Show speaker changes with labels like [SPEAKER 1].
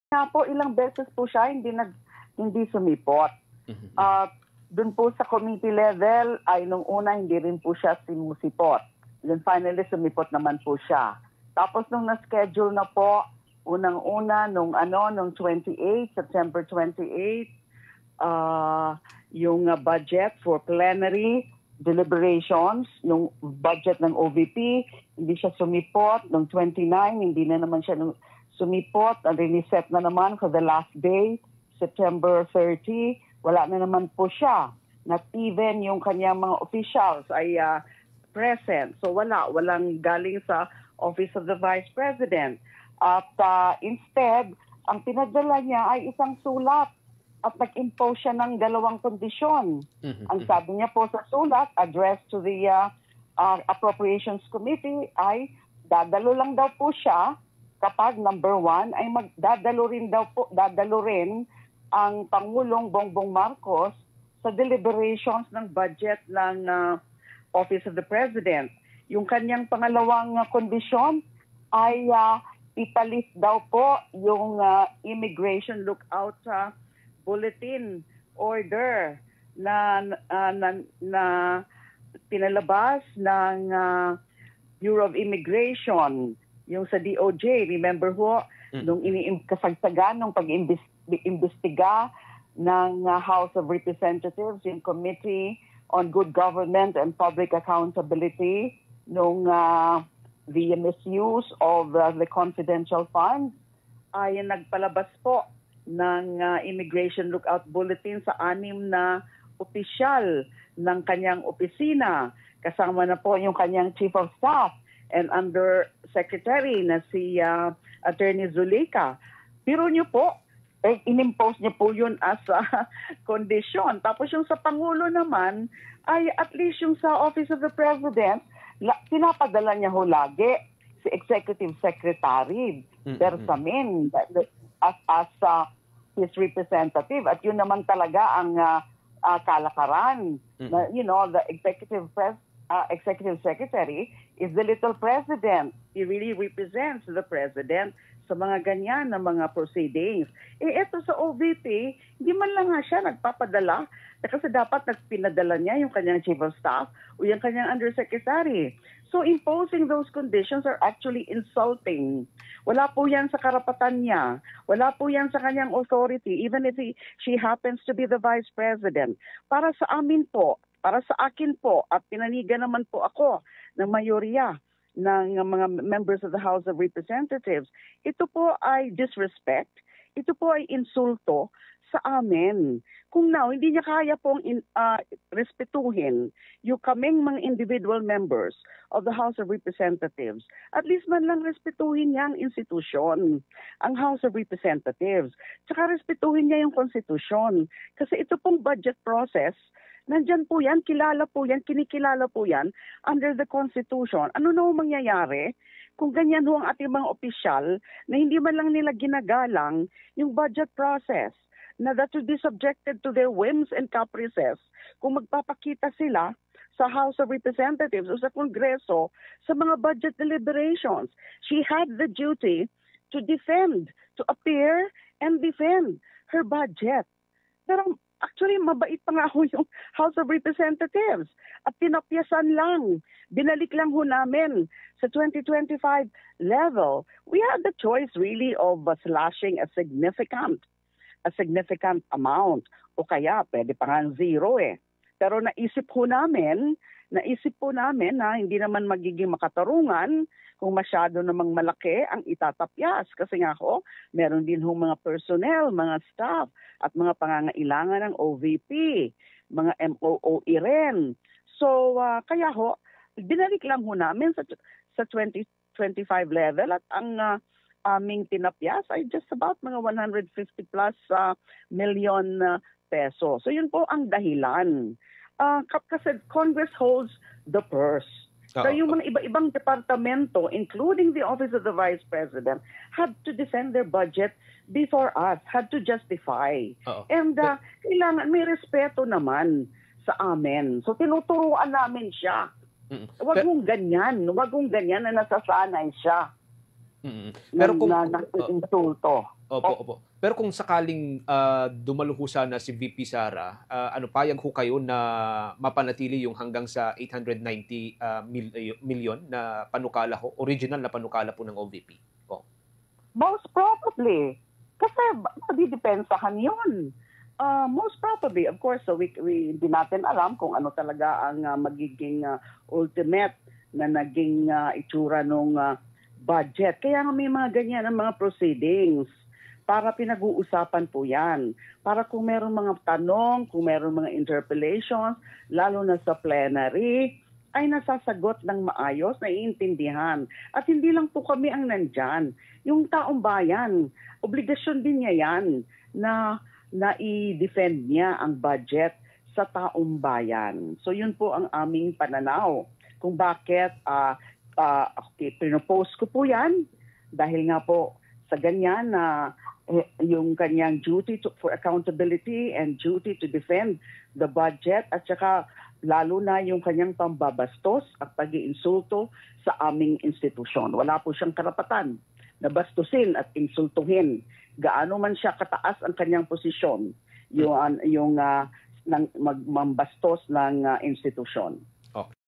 [SPEAKER 1] nga po, ilang beses po siya hindi sumipot. At doon po sa committee level ay nung una hindi rin po siya simusipot. Then finally sumipot naman po siya. Tapos nung na-schedule na po, unang-una nung 28, September 28, yung budget for plenary deliberations, yung budget ng OVP, hindi siya sumipot. Nung 29, hindi na naman siya sumipot. Riniset na naman for the last day, September 30. Wala na naman po siya. Not even yung kanyang mga officials ay present. So walang galing sa Office of the Vice President. At instead, ang pinadala niya ay isang sulat at nag-impose siya ng 2 kondisyon. Ang sabi niya po sa sulat, addressed to the Appropriations Committee, ay dadalo lang daw po siya kapag number 1 ay dadalo rin ang Pangulong Bongbong Marcos sa deliberations ng budget ng Office of the President. Yung kanyang pangalawang kondisyon ay ipalit daw po yung immigration lookout bulletin order na pinalabas ng Bureau of Immigration, yung sa DOJ. Remember ho, nung kasagsagan nung pag-imbestiga ng House of Representatives, yung Committee on Good Government and Public Accountability, nung the misuse of the confidential funds, ay nagpalabas po ng Immigration Lookout Bulletin sa 6 na opisyal ng kanyang opisina. Kasama na po yung kanyang Chief of Staff and Under Secretary na si Attorney Zuleika. Pero niyo po, inimpose niya po yun as condition. Tapos yung sa Pangulo naman, ay at least yung sa Office of the President, pinapadala niya ho lagi si Executive Secretary Bersamin as his representative. At yun naman talaga ang kalakaran. The Executive Secretary is the little president. He really represents the president sa mga ganyan na mga proceedings. Eto sa OVP, hindi man lang nga siya nagpapadala kasi dapat nagpinadala niya yung kanyang Chief of Staff o yung kanyang Undersecretary. So imposing those conditions are actually insulting. Wala po yan sa karapatan niya. Wala po yan sa kanyang authority, even if she happens to be the Vice President. Para sa amin po, para sa akin po, at pinanigan naman po ako ng mayorya ng mga members of the House of Representatives, ito po ay disrespect, ito po ay insulto sa amin. Kung hindi niya kaya pong respetuhin yung kaming mga individual members of the House of Representatives, at least man lang respetuhin niya ang institusyon, ang House of Representatives. Tsaka respetuhin niya yung konstitusyon. Kasi ito pong budget process, nandyan po yan, kilala po yan, kinikilala po yan under the Constitution. Ano na mangyayari kung ganyan ho ang ating mga opisyal na hindi man lang nila ginagalang yung budget process, na that will be subjected to their whims and caprices kung magpapakita sila sa House of Representatives o sa Kongreso sa mga budget deliberations. She had the duty to defend, to appear and defend her budget. Pero actually, mabait pa nga ho yung House of Representatives at pinapyasan lang. Binalik lang ho namin sa 2025 level. We had the choice really of slashing a significant amount o kaya pwede pa nga zero Pero naisip po namin na hindi naman magiging makatarungan kung masyado namang malaki ang itatapyas. Kasi nga meron din mga personnel, mga staff at mga pangangailangan ng OVP, mga MOOE rin. So kaya binalik lang namin sa 2025 level at ang aming tinapyas ay just about mga 150 plus million peso. So yun po ang dahilan. Kasi Congress holds the purse. So yung mga iba-ibang departamento, including the Office of the Vice President, had to defend their budget before us, had to justify. And kailangan may respeto naman sa amin. So tinuturuan namin siya. Wag mong ganyan na nasasanay siya.
[SPEAKER 2] Mm. Pero kung
[SPEAKER 1] insulto.
[SPEAKER 2] opo. Pero kung sakaling dumaluho sana si VP Sara, ano payag ho kayo na mapanatili yung hanggang sa 890 million na panukala ho, original na panukala po ng OVP? Oh.
[SPEAKER 1] Most probably. Kasi madidepensahan yun. Most probably, of course, so we hindi natin alam kung ano talaga ang magiging ultimate na naging itsura nung budget. Kaya nga may mga ganyan ang mga proceedings para pinag-uusapan po yan. Para kung meron mga tanong, kung meron mga interpellations, lalo na sa plenary, ay nasasagot ng maayos, naiintindihan. At hindi lang po kami ang nandyan. Yung taong bayan, obligasyon din niya yan na i-defend niya ang budget sa taong bayan. So yun po ang aming pananaw kung bakit pinopose ko po yan dahil nga po sa ganyan na yung kanyang duty for accountability and duty to defend the budget at saka lalo na yung kanyang pambabastos at pag-iinsulto sa aming institusyon. Wala po siyang karapatan na bastusin at insultuhin. Gaano man siya kataas ang kanyang posisyon, yung mambastos ng institusyon.